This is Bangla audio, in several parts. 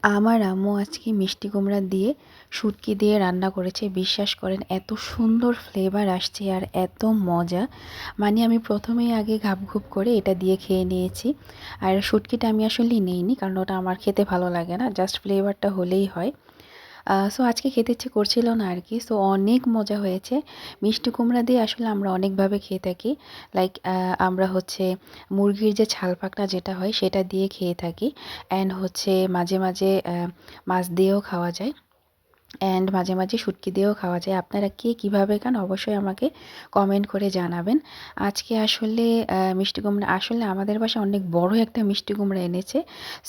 আমার আম্মু আজকে মিষ্টি কুমড়া দিয়ে শুটকি দিয়ে রান্না করেছে। বিশ্বাস করেন এত সুন্দর ফ্লেভার আসছে আর এত মজা। মানে আমি প্রথমেই আগে ঘাপঘুপ করে এটা দিয়ে খেয়ে নিয়েছি। আর শুটকিটা আমি আসলে নেইনি, কারণ ওটা আমার খেতে ভালো লাগে না, জাস্ট ফ্লেভারটা হলেই হয়। সো আজকে খেতে ইচ্ছে করছিল না আর কি। সো অনেক মজা হয়েছে। মিষ্টি কুমড়া দিয়ে আসলে আমরা অনেকভাবে খেয়ে থাকি। লাইক আমরা হচ্ছে মুরগির যে ছাল পাকনা যেটা হয় সেটা দিয়ে খেয়ে থাকি। অ্যান্ড হচ্ছে মাঝে মাঝে মাছ দিয়েও খাওয়া যায়। অ্যান্ড মাঝে মাঝে শুটকি দিয়েও খাওয়া যায়। আপনারা কে কীভাবে খান অবশ্যই আমাকে কমেন্ট করে জানাবেন। আজকে আসলে মিষ্টি কুমড়া আসলে আমাদের বাসায় অনেক বড় একটা মিষ্টি কুমড়া এনেছে।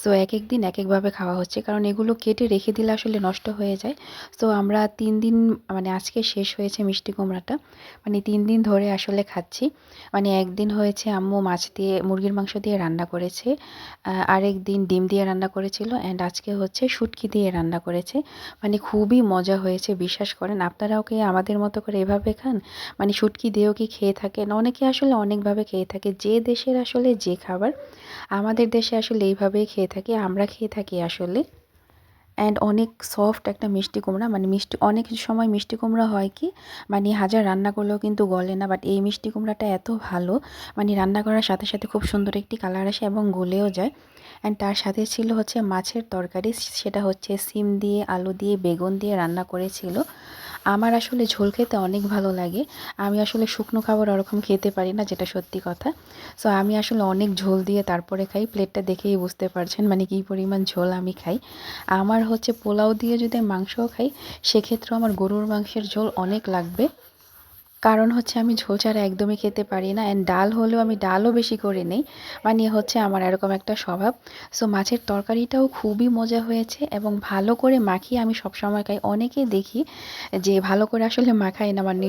সো একেক দিন একেকভাবে খাওয়া হচ্ছে, কারণ এগুলো কেটে রেখে দিলে আসলে নষ্ট হয়ে যায়। সো আমরা ৩ দিন, মানে আজকে শেষ হয়েছে মিষ্টি কুমড়াটা। মানে ৩ দিন ধরে আসলে খাচ্ছি। মানে একদিন হয়েছে আম্মু মাছ দিয়ে মুরগির মাংস দিয়ে রান্না করেছে। আরেক দিন ডিম দিয়ে রান্না করেছিল, অ্যান্ড আজকে হচ্ছে শুটকি দিয়ে রান্না করেছে। মানে খুবই মজা হয়েছে, বিশ্বাস করেন। আপনারাও কি আমাদের মতো করে এভাবে খান? মানে শুটকি দিয়েও কি খেয়ে থাকেন? অনেকে আসলে অনেকভাবে খেয়ে থাকে, যে দেশের আসলে যে খাবার। আমাদের দেশে আসলে এইভাবেই খেয়ে থাকি, আমরা খেয়ে থাকি আসলে। অ্যান্ড অনেক সফট একটা মিষ্টি কুমড়া। মানে মিষ্টি অনেক সময় মিষ্টি কুমড়া হয় কি, মানে হাজার রান্না করলেও কিন্তু গলে না, বাট এই মিষ্টি কুমড়াটা এত ভালো, মানে রান্না করার সাথে সাথে খুব সুন্দর একটি কালার আসে এবং গলেও যায়। অ্যান্ড তার সাথে ছিল হচ্ছে মাছের তরকারি, সেটা হচ্ছে সিম দিয়ে আলু দিয়ে বেগুন দিয়ে রান্না করেছিল। আমার আসলে ঝোল খেতে অনেক ভালো লাগে। আমি আসলে শুকনো খাবার ওরকম খেতে পারি না, যেটা সত্যি কথা। সো আমি আসলে অনেক ঝোল দিয়ে তারপরে খাই। প্লেটটা দেখেই বুঝতে পারছেন মানে কী পরিমাণ ঝোল আমি খাই। আমার হচ্ছে পোলাও দিয়ে যদি মাংসও খাই, সেক্ষেত্রেও আমার গরুর মাংসের ঝোল অনেক লাগবে। কারণ হচ্ছে আমি ঝোল ছাড়া একদমই খেতে পারি না। অ্যান্ড ডাল হলেও আমি ডালও বেশি করে নেই। মানে হচ্ছে আমার এরকম একটা স্বভাব। সো মাছের তরকারিটাও খুবই মজা হয়েছে এবং ভালো করে মাখিয়ে আমি সবসময় খাই। অনেকেই দেখি যে ভালো করে আসলে মাখায় না, মানে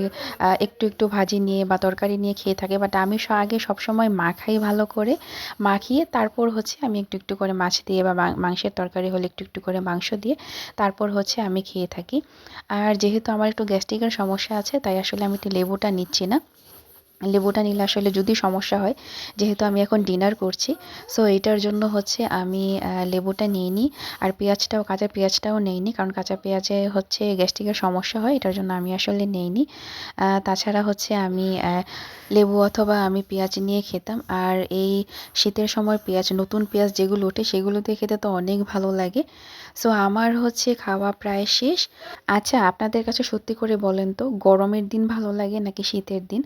একটু একটু ভাজি নিয়ে বা তরকারি নিয়ে খেয়ে থাকে। বাট আমি আগে সবসময় মাখাই ভালো করে। মাখিয়ে তারপর হচ্ছে আমি একটু একটু করে মাছ দিয়ে বা মাংসের তরকারি হলে একটু একটু করে মাংস দিয়ে তারপর হচ্ছে আমি খেয়ে থাকি। আর যেহেতু আমার একটু গ্যাস্ট্রিকের সমস্যা আছে, তাই আসলে আমি একটু লেবুটা নিচ্ছি না। লেবুটা নিলে আসলে যদি সমস্যা হয়, যেহেতু আমি এখন ডিনার করছি, সো এটার জন্য হচ্ছে আমি লেবুটা নিইনি। আর পেঁয়াজটাও, কাঁচা পেঁয়াজটাও নেইনি, কারণ কাঁচা পেঁয়াজে হচ্ছে গ্যাস্ট্রিকের সমস্যা হয়, এটার জন্য আমি আসলে নেইনি। তাছাড়া হচ্ছে আমি লেবু অথবা আমি পেঁয়াজ নিয়ে খেতাম। আর এই শীতের সময় পেঁয়াজ, নতুন পেঁয়াজ যেগুলো ওঠে সেগুলো দিয়ে খেতে তো অনেক ভালো লাগে। সো আমার হচ্ছে খাওয়া প্রায় শেষ। আচ্ছা, আপনাদের কাছে সত্যি করে বলেন তো, গরমের দিন ভালো লাগে নাকি শীতের দিন?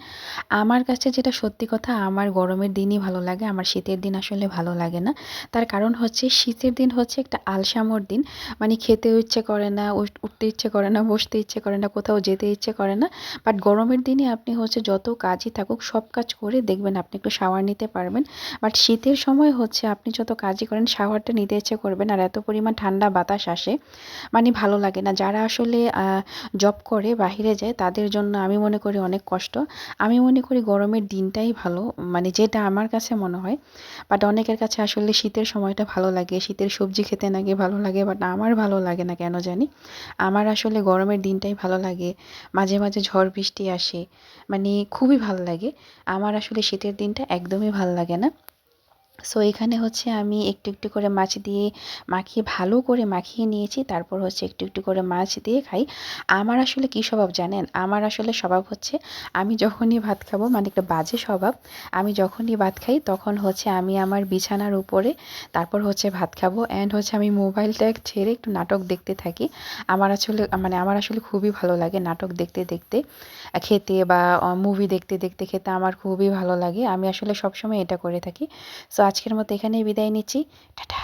আমার কাছে যেটা সত্যি কথা, আমার গরমের দিনই ভালো লাগে, আমার শীতের দিন আসলে ভালো লাগে না। তার কারণ হচ্ছে শীতের দিন হচ্ছে একটা আলসামর দিন। মানে খেতেও ইচ্ছে করে না, উঠতে ইচ্ছে করে না, বসতে ইচ্ছে করে না, কোথাও যেতে ইচ্ছে করে না। বাট গরমের দিনে আপনি হচ্ছে যত কাজই থাকুক সব কাজ করে দেখবেন আপনি একটু শাওয়ার নিতে পারবেন। বাট শীতের সময় হচ্ছে আপনি যত কাজই করেন শাওয়ারটা নিতে ইচ্ছে করবেন, আর এত পরিমাণ ঠান্ডা বাতাস আসে, মানে ভালো লাগে না। যারা আসলে জব করে বাহিরে যায় তাদের জন্য আমি মনে করি অনেক কষ্ট। আমি মনে করি গরমের দিনটাই ভালো, মানে যেটা আমার কাছে মনে হয়। বাট অনেকের কাছে আসলে শীতের সময়টা ভালো লাগে, শীতের সবজি খেতে নাকি ভালো লাগে, বাট আমার ভালো লাগে না কেন জানি। আমার আসলে গরমের দিনটাই ভালো লাগে। মাঝে মাঝে ঝড় বৃষ্টি আসে, মানে খুবই ভালো লাগে। আমার আসলে শীতের দিনটা একদমই ভালো লাগে না। সো এখানে হচ্ছে আমি একটু একটু করে মাছ দিয়ে মাখিয়ে, ভালো করে মাখিয়ে নিয়েছি। তারপর হচ্ছে একটু একটু করে মাছ দিয়ে খাই। আমার আসলে কী স্বভাব জানেন? আমার আসলে স্বভাব হচ্ছে আমি যখনই ভাত খাবো, মানে একটা বাজে স্বভাব। আমি যখনই ভাত খাই তখন হচ্ছে আমি আমার বিছানার উপরে তারপর হচ্ছে ভাত খাবো, অ্যান্ড হচ্ছে আমি মোবাইলটা ছেড়ে একটু নাটক দেখতে থাকি। আমার আসলে খুবই ভালো লাগে নাটক দেখতে দেখতে খেতে, বা মুভি দেখতে দেখতে খেতে আমার খুবই ভালো লাগে। আমি আসলে সবসময় এটা করে থাকি। সো আজকের মতো এখানেই বিদায় নিচ্ছি। টাটা।